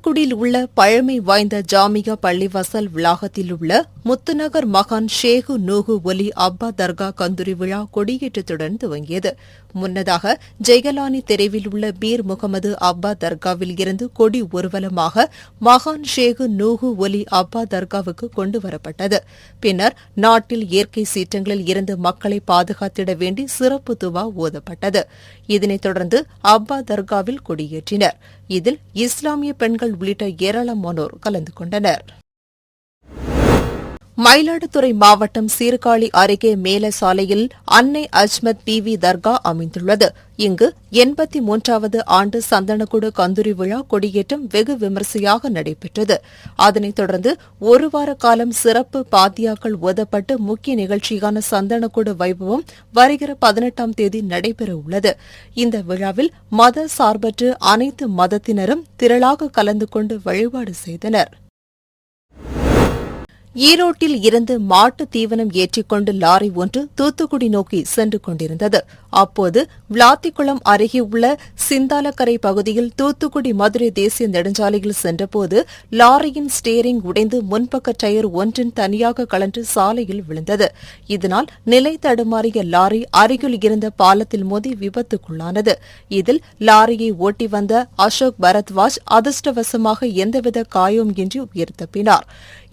தூத்துக்குடியில் உள்ள பழமை வாய்ந்த ஜாமியா பள்ளிவாசல் வளாகத்தில் உள்ள முத்துநகர் மகான் ஷேகு நூகு ஒலி அப்பா தர்கா கந்தூரி விழா கொடியேற்றத்துடன் துவங்கியது. முன்னதாக ஜெயலானி தெருவில் உள்ள பீர் முகமது அப்பா தர்காவில் இருந்து கொடி ஊர்வலமாக மகான் ஷேகு நூகு ஒலி அப்பா தர்காவுக்கு கொண்டுவரப்பட்டது. பின்னர் நாட்டில் இயற்கை சீற்றங்களில் இருந்து மக்களை பாதுகாத்திட வேண்டி சிறப்பு துவா ஓதப்பட்டது. இதனைத் தொடர்ந்து அப்பா தர்காவில் கொடியேற்றினர். இதில் இஸ்லாமிய பெண்கள் உள்ளிட்ட ஏராளமானோர் கலந்து கொண்டனர். மயிலாடுதுறை மாவட்டம் சீர்காழி அருகே மேல சாலையில் அன்னை அஜ்மத் பிவி தர்கா அமைந்துள்ளது. இங்கு 83வது ஆண்டு சந்தனக்கூடு கந்தூரி விழா கொடியேற்றம் வெகு விமரிசையாக நடைபெற்றது. அதனைத் தொடர்ந்து ஒரு வார காலம் சிறப்பு பாத்தியாக்கள் ஓதப்பட்டு முக்கிய நிகழ்ச்சியான சந்தனக்கூடு வைபவம் வருகிற 18ஆம் தேதி நடைபெறவுள்ளது. இந்த விழாவில் மத சார்பற்று அனைத்து மதத்தினரும் திரளாக கலந்து கொண்டு வழிபாடு செய்தனர். ஈரோட்டில் இருந்து மாட்டு தீவனம் ஏற்றிக்கொண்டு லாரி ஒன்று தூத்துக்குடி நோக்கி சென்று கொண்டிருந்தது. அப்போது விளாத்திக்குளம் அருகே உள்ள சிந்தாலக்கரை பகுதியில் தூத்துக்குடி மதுரை தேசிய நெடுஞ்சாலையில் சென்றபோது லாரியின் ஸ்டேரிங் உடைந்து முன்பக்க டயர் ஒன்றின் தனியாக கலன்று சாலையில் விழுந்தது. இதனால் நிலை தடுமாறிய லாரி அருகில் இருந்த பாலத்தில் மோதி விபத்துக்குள்ளானது. இதில் லாரியை ஓட்டி வந்த அசோக் பரத்வாஜ் அதிர்ஷ்டவசமாக எந்தவித காயமும் இன்றி உயிர் தப்பினார்.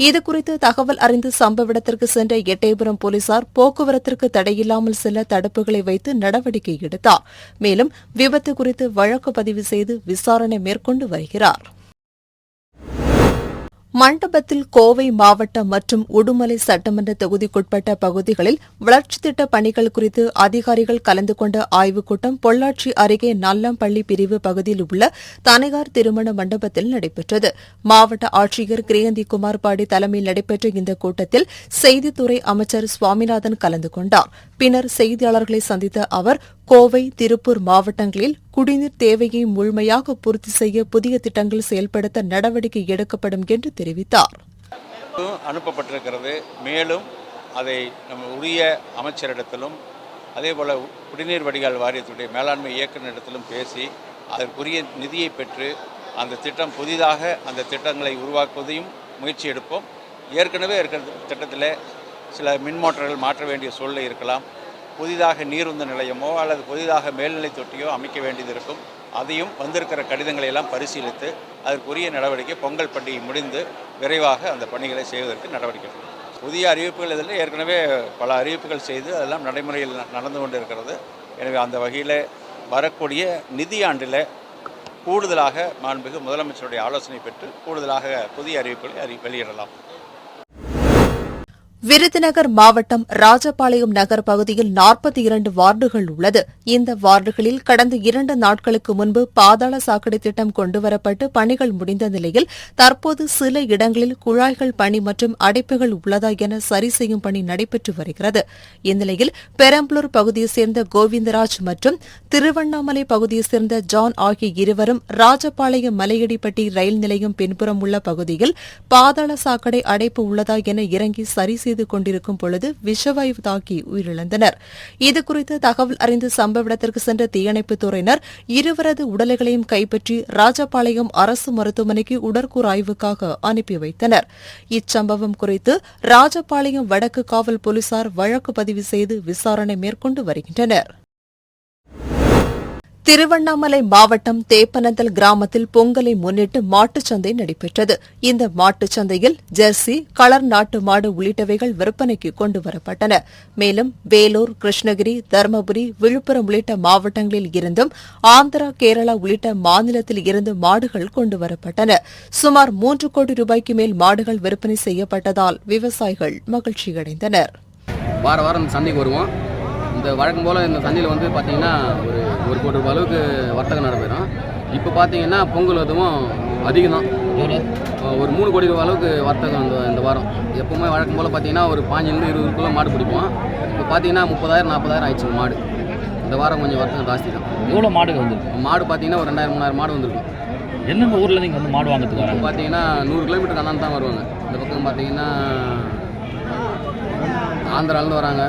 இதுகுறித்து தகவல் அறிந்து சம்பவ இடத்திற்கு சென்ற எட்டயபுரம் போலீசார் போக்குவரத்திற்கு தடையில்லாமல் செல்ல தடுப்புகளை வைத்து நடவடிக்கை எடுத்தார். மேலும் விபத்து குறித்து வழக்கு பதிவு செய்து விசாரணை மேற்கொண்டு வருகிறார். மண்டபத்தில் கோவை மாவட்டம் மற்றும் உடுமலை சட்டமன்ற தொகுதிக்குட்பட்ட பகுதிகளில் வளர்ச்சித் திட்டப் பணிகள் குறித்து அதிகாரிகள் கலந்து கொண்ட ஆய்வுக் கூட்டம் பொள்ளாச்சி அருகே நல்லம்பள்ளி பிரிவு பகுதியில் உள்ள தனியார் திருமண மண்டபத்தில் நடைபெற்றது. மாவட்ட ஆட்சியர் கிரியந்தி குமார்பாடி தலைமையில் நடைபெற்ற இந்த கூட்டத்தில் செய்தித்துறை அமைச்சர் சுவாமிநாதன் கலந்து கொண்டார். பின்னர் செய்தியாளர்களை சந்தித்த அவர் கோவை, திருப்பூர் மாவட்டங்களில் குடிநீர் தேவையை முழுமையாக பூர்த்தி செய்ய புதிய திட்டங்கள் செயல்படுத்த நடவடிக்கை எடுக்கப்படும் என்று தெரிவித்தார். அனுப்பப்பட்டிருக்கிறது. மேலும் அதை நம்ம உரிய அமைச்சரிடத்திலும் அதேபோல குடிநீர் வடிகால் வாரியத்துடைய மேலாண்மை இயக்குநரிடத்திலும் பேசி அதற்குரிய நிதியை பெற்று அந்த திட்டம் புதிதாக அந்த திட்டங்களை உருவாக்குவதையும் முயற்சி எடுப்போம். ஏற்கனவே இருக்கிற திட்டத்தில் சில மின் மோட்டார்கள் மாற்ற வேண்டிய சூழ்நிலை இருக்கலாம். புதிதாக நீருந்த நிலையமோ அல்லது புதிதாக மேல்நிலை தொட்டியோ அமைக்க வேண்டியது இருக்கும். அதையும் வந்திருக்கிற கடிதங்களை எல்லாம் பரிசீலித்து அதற்குரிய நடவடிக்கை பொங்கல் பண்டிகை முடிந்து விரைவாக அந்த பணிகளை செய்வதற்கு நடவடிக்கை எடுக்கும். புதிய அறிவிப்புகள் இதில் ஏற்கனவே பல அறிவிப்புகள் செய்து அதெல்லாம் நடைமுறையில் நடந்து கொண்டு இருக்கிறது. எனவே அந்த வகையில் வரக்கூடிய நிதியாண்டில் கூடுதலாக மாண்புமிகு முதலமைச்சருடைய ஆலோசனை பெற்று கூடுதலாக புதிய அறிவிப்புகளை வெளியிடலாம். விருதுநகர் மாவட்டம் ராஜபாளையம் நகர் பகுதியில் 42 வார்டுகள் உள்ளது. இந்த வார்டுகளில் கடந்த 2 நாட்களுக்கு முன்பு பாதாள சாக்கடை திட்டம் கொண்டுவரப்பட்டு பணிகள் முடிந்த நிலையில் தற்போது சில இடங்களில் குழாய்கள் பணி மற்றும் அடைப்புகள் உள்ளதா என சரி செய்யும் பணி நடைபெற்று வருகிறது. இந்நிலையில் பெரம்பலூர் பகுதியைச் சேர்ந்த கோவிந்தராஜ் மற்றும் திருவண்ணாமலை பகுதியைச் சேர்ந்த ஜான் ஆகிய இருவரும் ராஜபாளையம் மலையடிப்பட்டி ரயில் நிலையம் பின்புறம் உள்ள பகுதியில் பாதாள சாக்கடை அடைப்பு உள்ளதா என இறங்கி சரி செய்து கொண்டிருக்கும் பொழுது விஷவாயு தாக்கி உயிரிழந்தனர். இதுகுறித்து தகவல் அறிந்து சம்பவ இடத்திற்கு சென்ற தீயணைப்புத் துறையினர் இருவரது உடல்களையும் கைப்பற்றி ராஜபாளையம் அரசு மருத்துவமனைக்கு உடற்கூறு ஆய்வுக்காக அனுப்பி வைத்தனர். இச்சம்பவம் குறித்து ராஜபாளையம் வடக்கு காவல் போலீசார் வழக்கு பதிவு செய்து விசாரணை மேற்கொண்டு வருகின்றனர். திருவண்ணாமலை மாவட்டம் தேப்பனந்தல் கிராமத்தில் பொங்கலை முன்னிட்டு மாட்டுச் சந்தை நடைபெற்றது. இந்த மாட்டுச் சந்தையில் ஜெர்சி, கலர் நாட்டு மாடு உள்ளிட்டவைகள் விற்பனைக்கு கொண்டுவரப்பட்டன. மேலும் வேலூர், கிருஷ்ணகிரி, தருமபுரி, விழுப்புரம் உள்ளிட்ட மாவட்டங்களில் இருந்தும் ஆந்திரா, கேரளா உள்ளிட்ட மாநிலத்தில் இருந்து மாடுகள் கொண்டுவரப்பட்டன. சுமார் 3 கோடி ரூபாய்க்கு மேல் மாடுகள் விற்பனை செய்யப்பட்டதால் விவசாயிகள் மகிழ்ச்சியடைந்தனர். வாரம் சந்தைக்கு வருவோம். இந்த வழக்கம் போல் இந்த சந்தையில் வந்து பார்த்திங்கன்னா ஒரு கோடி ரூபாய் அளவுக்கு வர்த்தகம் நடைபெறும். இப்போ பார்த்தீங்கன்னா பொங்கல் அதுவும் அதிகம் தான். ஒரு 3 கோடி ரூபாய் அளவுக்கு வர்த்தகம் இந்த வாரம். எப்போவுமே வழக்கம் போல் பார்த்தீங்கன்னா ஒரு 15-20 மாடு பிடிப்போம். இப்போ பார்த்தீங்கன்னா 30,000-40,000 ஆயிடுச்சு மாடு. இந்த வாரம் கொஞ்சம் வர்த்தகம் ஜாஸ்தி தான். எவ்வளோ மாடுகள் வந்துருக்கு? மாடு பார்த்தீங்கன்னா ஒரு 2000-3000 மாடு வந்துருக்கும். என்னென்ன ஊரில் நீங்கள் வந்து மாடு வாங்கிறதுக்கு வராங்க? பார்த்தீங்கன்னா 100 கிலோமீட்டருக்கு அண்ணாந்து தான் வருவாங்க. இந்த பக்கம் பார்த்தீங்கன்னா ஆந்திராலேருந்து வராங்க,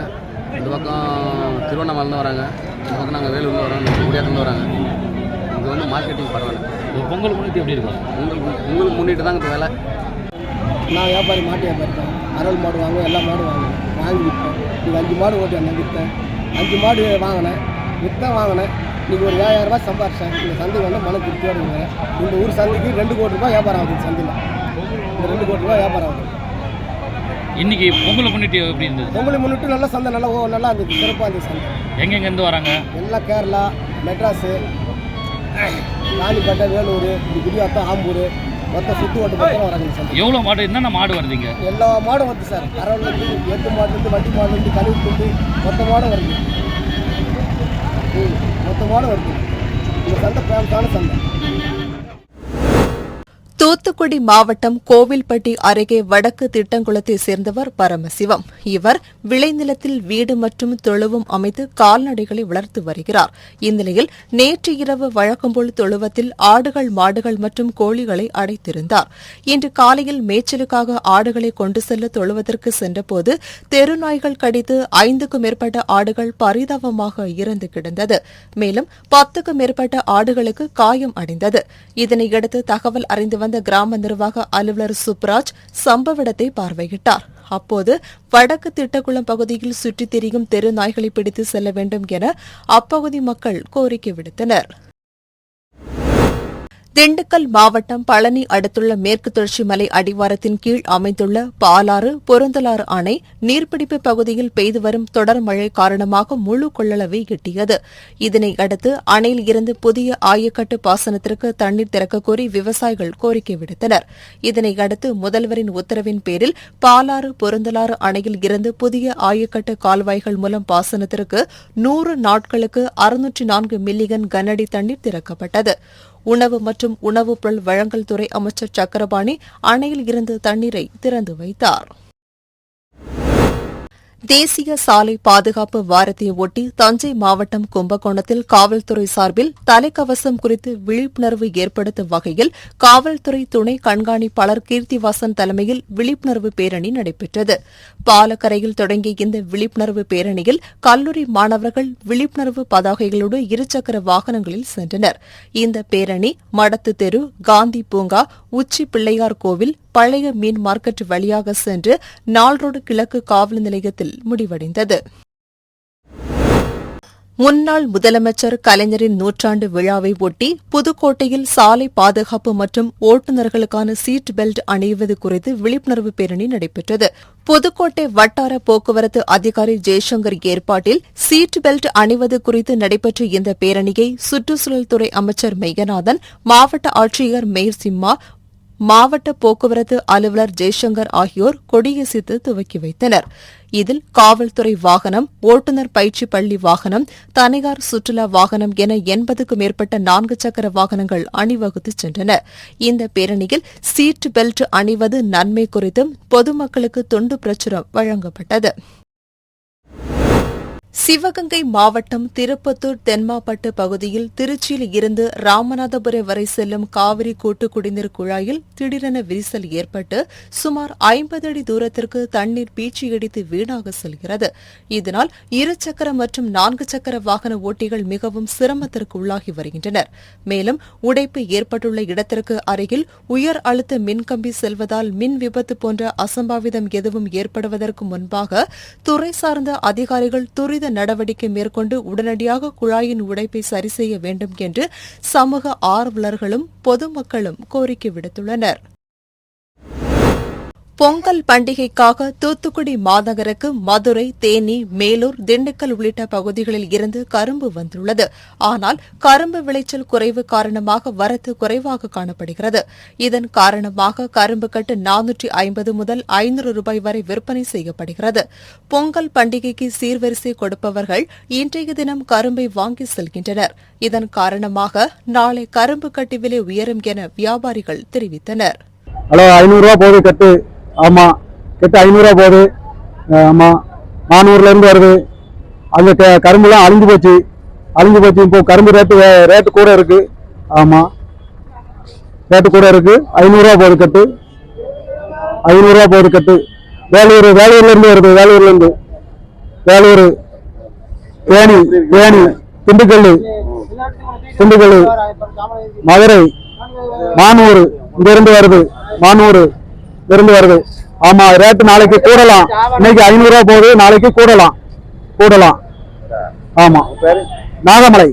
இந்த பக்கம் திருவண்ணாமலேருந்து வராங்க, இந்த பக்கம் நாங்கள் வேலூர்லேருந்து வரோம், குடியாத்துலேருந்து வராங்க. இங்கே வந்து மார்க்கெட்டிங் பரவாயில்ல. பொங்கல் முன்னிட்டு எப்படி இருக்கும்? உங்களுக்கு முன்னிட்டு தாங்க இப்போ வேலை. நான் வியாபாரி, மாட்டு வியாபாரி தான். அரவல் மாடு வாங்குவேன், எல்லா மாடும் வாங்குவேன், வாங்கி விற்பேன். இது 5 மாடு ஓட்டி அந்த விற்றேன், 5 மாடு வாங்கினேன், விற்றேன், வாங்கினேன். இன்றைக்கி ஒரு 5000 ரூபாய் சம்பாரிச்சேன். இந்த சந்தைக்கு வந்து மன திருப்தியோடு இருக்கிறேன். இந்த ஊர் சந்தைக்கு 2 கோடி ரூபாய் வியாபாரம் ஆகுது. சந்தையில் இந்த 2 கோடி ரூபாய் வியாபாரம் ஆகுது. இன்னைக்கு பொங்கலை முன்னிட்டு எப்படி இருந்தது? பொங்கலை முன்னிட்டு நல்ல சந்தை, நல்லா இருந்தது, சிறப்பாக இருந்தது சந்தை. எங்கெங்கேருந்து வராங்க? எல்லாம் கேரளா, மெட்ராஸு, ராணிப்பேட்டை, வேலூர், குடியாத்தம், ஆம்பூர், மொத்தம் சுற்று ஓட்டு பக்கம் வராங்க சந்தை. எவ்வளோ மாடு, என்னென்ன மாடு வருதுங்க? எல்லா மாடும் வருது சார். அரவலேருந்து, எட்டு மாடுலேருந்து, வண்டி மாடுலேருந்து, கழிவுலேருந்து மொத்த மாடும் வருது. மொத்த மாடும் வருது. இந்த சந்தை ஃபேமஸான சந்தை. தூத்துக்குடி மாவட்டம் கோவில்பட்டி அருகே வடக்கு திட்டங்குளத்தை சேர்ந்தவர் பரமசிவம். இவர் விளைநிலத்தில் வீடு மற்றும் தொழுவம் அமைத்து கால்நடைகளை வளர்த்து வருகிறார். இந்நிலையில் நேற்று இரவு வழக்கம்போல் தொழுவத்தில் ஆடுகள், மாடுகள் மற்றும் கோழிகளை அடைத்திருந்தார். இன்று காலையில் மேய்ச்சலுக்காக ஆடுகளை கொண்டு செல்ல தொழுவதற்கு சென்றபோது தெருநாய்கள் கடித்து 5க்கும் மேற்பட்ட ஆடுகள் பரிதாபமாக இறந்து கிடந்தது. மேலும் 10க்கும் மேற்பட்ட ஆடுகளுக்கு காயம் அடைந்தது. இதனையடுத்து தகவல் அறிந்து வந்த கிராம நிர்வாக அலுவலர் சுப்ராஜ் சம்பவ இடத்தை பார்வையிட்டார். அப்போது வடக்கு திட்டக்குளம் பகுதியில் சுற்றித் திரியும் தெரு நாய்களை பிடித்து செல்ல வேண்டும் என அப்பகுதி மக்கள் கோரிக்கை விடுத்தனர். திண்டுக்கல் மாவட்டம் பழனி அடுத்துள்ள மேற்கு தொடர்ச்சி மலை அடிவாரத்தின் கீழ் அமைந்துள்ள பாலாறு, பொருந்தலாறு அணை நீர்பிடிப்பு பகுதியில் பெய்து வரும் தொடர் மழை காரணமாக முழு கொள்ளளவை எட்டியது. இதனையடுத்து அணையில் இருந்து புதிய ஆயக்கட்டு பாசனத்திற்கு தண்ணீர் திறக்கக் கோரி விவசாயிகள் கோரிக்கை விடுத்தனர். இதனையடுத்து முதல்வரின் உத்தரவின் பேரில் பாலாறு, பொருந்தலாறு அணையில் இருந்து புதிய ஆயக்கட்டு கால்வாய்கள் மூலம் பாசனத்திற்கு 100 நாட்களுக்கு 604 மில்லியன் கனஅடி தண்ணீர் திறக்கப்பட்டது. உணவு மற்றும் உணவுப் பொருள் வழங்கல் துறை அமைச்சர் சக்கரபாணி அணையில் இருந்து தண்ணீரை திறந்து வைத்தார். தேசிய சாலை பாதுகாப்பு வாரத்தை ஒட்டி தஞ்சை மாவட்டம் கும்பகோணத்தில் காவல்துறை சார்பில் தலைக்கவசம் குறித்து விழிப்புணர்வு ஏற்படுத்தும் வகையில் காவல்துறை துணை கண்காணிப்பாளர் கீர்த்திவாசன் தலைமையில் விழிப்புணர்வு பேரணி நடைபெற்றது. பாலக்கரையில் தொடங்கிய இந்த விழிப்புணர்வு பேரணியில் கல்லூரி மாணவர்கள் விழிப்புணர்வு பதாகைகளோடு இருசக்கர வாகனங்களில் சென்றனர். இந்த பேரணி மடத்து தெரு, காந்தி பூங்கா, உச்சி பிள்ளையார் கோவில், பழைய மீன் மார்க்கெட் வழியாக சென்று நால்ரோடு கிழக்கு காவல் நிலையத்தில் முடிவடைந்தது. முன்னாள் முதலமைச்சர் கலைஞரின் நூற்றாண்டு விழாவை ஒட்டி புதுக்கோட்டையில் சாலை பாதுகாப்பு மற்றும் ஓட்டுநர்களுக்கான சீட் பெல்ட் அணிவது குறித்து விழிப்புணர்வு பேரணி நடைபெற்றது. புதுக்கோட்டை வட்டார போக்குவரத்து அதிகாரி ஜெய்சங்கர் ஏற்பாட்டில் சீட் பெல்ட் அணிவது குறித்து நடைபெற்ற இந்த பேரணியை சுற்றுச்சூழல் துறை அமைச்சர் மெய்யநாதன், மாவட்ட ஆட்சியர் மேர்சிம்மா, மாவட்ட போக்குவரத்து அலுவலர் ஜெய்சங்கர் ஆகியோர் கொடியசைத்து துவக்கி வைத்தனர். இதில் காவல்துறை வாகனம், ஓட்டுநர் பயிற்சி பள்ளி வாகனம், தனியார் சுற்றுலா வாகனம் என 80க்கும் மேற்பட்ட 4 சக்கர வாகனங்கள் அணிவகுத்து சென்றன. இந்த பேரணியில் சீட் பெல்ட் அணிவது நன்மை குறித்தும் பொதுமக்களுக்கு துண்டு பிரச்சுரம் வழங்கப்பட்டது. சிவகங்கை மாவட்டம் திருப்பத்தூர் தென்மாப்பட்டு பகுதியில் திருச்சியில் இருந்து ராமநாதபுரம் வரை செல்லும் காவிரி கூட்டு குடிநீர் குழாயில் திடீரென விரிசல் ஏற்பட்டு சுமார் 50 அடி தூரத்திற்கு தண்ணீர் பீச்சியடித்து வீணாக செல்கிறது. இதனால் 2 சக்கர மற்றும் 4 சக்கர வாகன ஓட்டிகள் மிகவும் சிரமத்திற்கு உள்ளாகி வருகின்றனர். மேலும் உடைப்பு ஏற்பட்டுள்ள இடத்திற்கு அருகில் உயர் அழுத்த மின்கம்பி செல்வதால் மின் விபத்து போன்ற அசம்பாவிதம் எதுவும் ஏற்படுவதற்கு முன்பாக துறை சார்ந்த அதிகாரிகள் துரித நடவடிக்கை மேற்கொண்டு உடனடியாக குழாயின் உடைப்பை சரி செய்ய வேண்டும் என்று சமூக ஆர்வலர்களும் பொதுமக்களும் கோரிக்கை விடுத்துள்ளனர். பொங்கல் பண்டிகைக்காக தூத்துக்குடி மாநகருக்கு மதுரை, தேனி, மேலூர், திண்டுக்கல் உள்ளிட்ட பகுதிகளில் இருந்து கரும்பு வந்துள்ளது. ஆனால் கரும்பு விளைச்சல் குறைவு காரணமாக வரத்து குறைவாக காணப்படுகிறது. இதன் காரணமாக கரும்பு கட்டு 450 முதல் 500 ரூபாய் வரை விற்பனை செய்யப்படுகிறது. பொங்கல் பண்டிகைக்கு சீர்வரிசை கொடுப்பவர்கள் இன்றைய தினம் கரும்பை வாங்கி செல்கின்றனர். இதன் காரணமாக நாளை கரும்பு கட்டு விலை உயரும் என வியாபாரிகள் தெரிவித்தனர். 500 ரூபா போகுது கட்டு. ஆமா, கட்டு 500 ரூபா போகுது. ஆமா, 400ல இருந்து வருது. அந்த கரும்புலாம் அழிஞ்சு போச்சு. இப்போ கரும்பு ரேட்டு கூட இருக்கு. ஆமா, ரேட்டு கூட இருக்கு. 500 ரூபா போகுது கட்டு. 500 ரூபா போகுது கட்டு. வேலூர்ல இருந்து வருது. வேலூர், தேனி, திண்டுக்கல், திண்டுக்கல், மதுரை, மானூர் இங்கிருந்து வருது. மானூர் இருந்து வருது. ஆமா, ரேட்டு நாளைக்கு கூடலாம். இன்னைக்கு 500 ரூபா போகுது, நாளைக்கு கூடலாம். ஆமா, நாகமலை.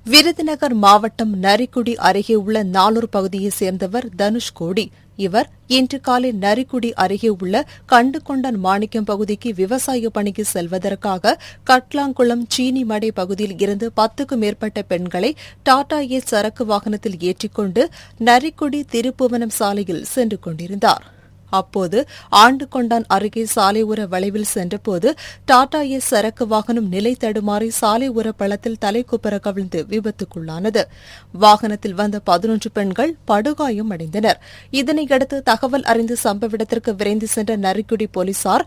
விருதுநகர் மாவட்டம் நரிக்குடி அருகே உள்ள நாளூர் பகுதியைச் சேர்ந்தவர் தனுஷ்கோடி. இவர் இன்று காலை நரிக்குடி அருகே உள்ள கண்டுகொண்டான் மாணிக்கம் பகுதிக்கு விவசாய பணிக்கு செல்வதற்காக கட்லாங்குளம் சீனிமடை பகுதியில் இருந்து 10க்கும் மேற்பட்ட பெண்களை டாடா ஏஸ் சரக்கு வாகனத்தில் ஏற்றிக்கொண்டு நரிக்குடி திருப்புவனம் சாலையில் சென்று கொண்டிருந்தார். அப்போது ஆண்டுகொண்டான் அருகே சாலை ஓர வளைவில் சென்றபோது டாடா ஏஸ் சரக்கு வாகனம் நிலை தடுமாறி சாலை ஓர பள்ளத்தில் தலைக்குப்புற கவிழ்ந்து விபத்துக்குள்ளானது. வாகனத்தில் வந்த 11 பெண்கள் படுகாயம் அடைந்தனர். இதனையடுத்து தகவல் அறிந்து சம்பவ இடத்திற்கு விரைந்து சென்ற நரிக்குடி போலீசார்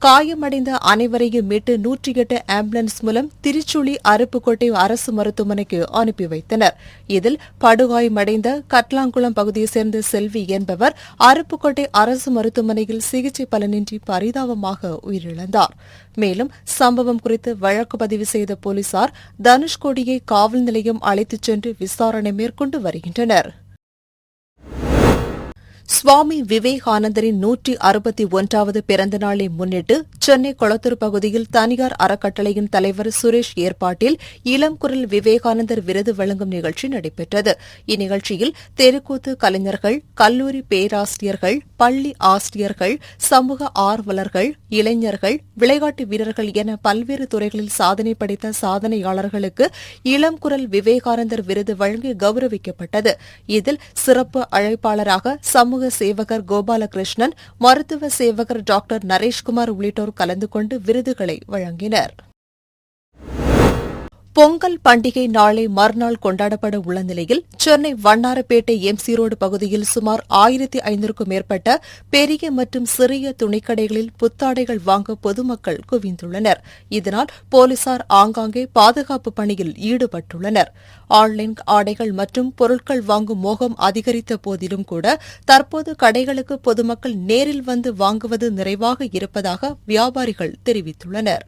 காயமடைந்த அனைவரையும் மீட்டு 108 ஆம்புலன்ஸ் மூலம் திருச்சுழி அருப்புக்கோட்டை அரசு மருத்துவமனைக்கு அனுப்பி வைத்தனர். இதில் படுகாயமடைந்த கட்லாங்குளம் பகுதியைச் சேர்ந்த செல்வி என்பவர் அருப்புக்கோட்டை அரசு மருத்துவமனையில் சிகிச்சை பலனின்றி பரிதாபமாக உயிரிழந்தார். மேலும் சம்பவம் குறித்து வழக்கு பதிவு செய்த போலீசார் தனுஷ்கோடியை காவல் நிலையம் அழைத்துச் சென்று விசாரணை மேற்கொண்டு வருகின்றனர். சுவாமி விவேகானந்தரின் 161வது பிறந்த நாளை முன்னிட்டு சென்னை கொளத்தூர் பகுதியில் தனியார் அறக்கட்டளையின் தலைவர் சுரேஷ் ஏற்பாட்டில் இளம் குரல் விவேகானந்தர் விருது வழங்கும் நிகழ்ச்சி நடைபெற்றது. இந்நிகழ்ச்சியில் தெருக்கூத்து கலைஞர்கள், கல்லூரி பேராசிரியர்கள், பள்ளி ஆசிரியர்கள், சமூக ஆர்வலர்கள், இளைஞர்கள், விளையாட்டு வீரர்கள் என பல்வேறு துறைகளில் சாதனை படைத்த சாதனையாளர்களுக்கு இளம் குரல் விவேகானந்தர் விருது வழங்கி கௌரவிக்கப்பட்டது. இதில் சிறப்பு அழைப்பாளராக சமூக சேவகர் கோபாலகிருஷ்ணன், மருத்துவ சேவகர் டாக்டர் நரேஷ்குமார் உள்ளிட்டோர் கலந்து கொண்டு விருதுகளை வழங்கினர். பொங்கல் பண்டிகை நாளை மறுநாள் கொண்டாடப்பட உள்ள நிலையில் சென்னை வண்ணாரப்பேட்டை எம்சி ரோடு பகுதியில் சுமார் 1500க்கும் மேற்பட்ட பெரிய மற்றும் சிறிய துணிக்கடைகளில் புத்தாடைகள் வாங்க பொதுமக்கள் குவிந்துள்ளனர். இதனால் போலீசார் ஆங்காங்கே பாதுகாப்பு பணியில் ஈடுபட்டுள்ளனர். ஆன்லைன் ஆடைகள் மற்றும் பொருட்கள் வாங்கும் மோகம் அதிகரித்த போதிலும் கூட தற்போது கடைகளுக்கு பொதுமக்கள் நேரில் வந்து வாங்குவது நிறைவாக இருப்பதாக வியாபாரிகள் தெரிவித்துள்ளனர்.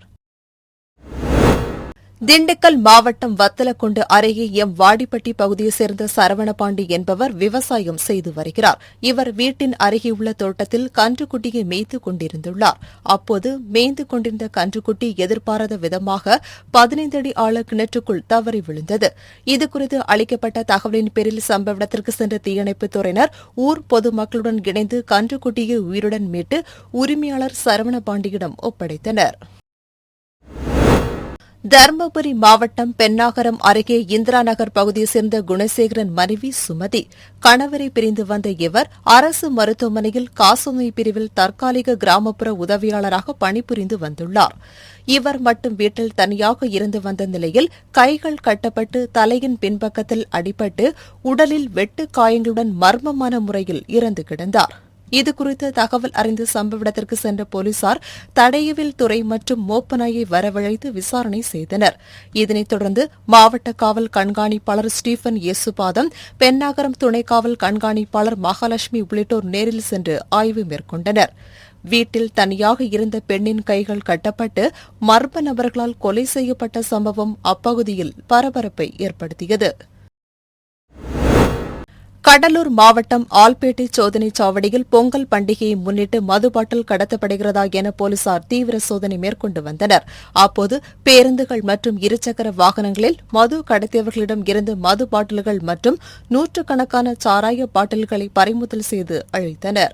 திண்டுக்கல் மாவட்டம் வத்தலக்குண்டு அருகே எம் வாடிப்பட்டி பகுதியைச் சேர்ந்த சரவணபாண்டி என்பவர் விவசாயம் செய்து வருகிறார். இவர் வீட்டின் அருகே உள்ள தோட்டத்தில் கன்றுக்குட்டியை மேய்த்துக் கொண்டிருந்துள்ளார். அப்போது மேய்ந்து கொண்டிருந்த கன்றுக்குட்டி எதிர்பாராத விதமாக 15 அடி ஆழ கிணற்றுக்குள் தவறி விழுந்தது. இதுகுறித்து அளிக்கப்பட்ட தகவலின் பேரில் சம்பவ இடத்திற்கு சென்ற தீயணைப்புத் துறையினர் ஊர் பொதுமக்களுடன் இணைந்து கன்றுக்குட்டியை உயிருடன் மீட்டு உரிமையாளர் சரவணபாண்டியிடம் ஒப்படைத்தனர். தருமபுரி மாவட்டம் பென்னாகரம் அருகே இந்திரா நகர் பகுதியைச் சேர்ந்த குணசேகரன் மனைவி சுமதி. கணவரை பிரிந்து வந்த இவர் அரசு மருத்துவமனையில் காசநோய் பிரிவில் தற்காலிக கிராமப்புற உதவியாளராக பணிபுரிந்து வந்துள்ளார். இவர் மட்டும் வீட்டில் தனியாக இருந்து வந்த நிலையில் கைகள் கட்டப்பட்டு தலையின் பின்பக்கத்தில் அடிபட்டு உடலில் வெட்டு காயங்களுடன் மர்மமான முறையில் இறந்து கிடந்தார். இதுகுறித்து தகவல் அறிந்து சம்பவ இடத்திற்கு சென்ற போலீசார் தடயவில் துறை மற்றும் மோப்பநாயை வரவழைத்து விசாரணை செய்தனர். இதனைத் தொடர்ந்து மாவட்ட காவல் கண்காணிப்பாளர் ஸ்டீபன் இயேசுபாதம், பென்னாகரம் துணை காவல் கண்காணிப்பாளர் மகாலட்சுமி உள்ளிட்டோர் நேரில் சென்று ஆய்வு மேற்கொண்டனர். வீட்டில் தனியாக இருந்த பெண்ணின் கைகள் கட்டப்பட்டு மர்ம நபர்களால் கொலை செய்யப்பட்ட சம்பவம் அப்பகுதியில் பரபரப்பை ஏற்படுத்தியது. கடலூர் மாவட்டம் ஆல்பேட்டை சோதனைச் சாவடியில் பொங்கல் பண்டிகையை முன்னிட்டு மது பாட்டில் கடத்தப்படுகிறதா என போலீசார் தீவிர சோதனை மேற்கொண்டு வந்தனர். அப்போது பேருந்துகள் மற்றும் இருசக்கர வாகனங்களில் மது கடத்தியவர்களிடம் இருந்து மது பாட்டில்கள் மற்றும் 100கணக்கான சாராய பாட்டில்களை பறிமுதல் செய்து அழித்தனா்.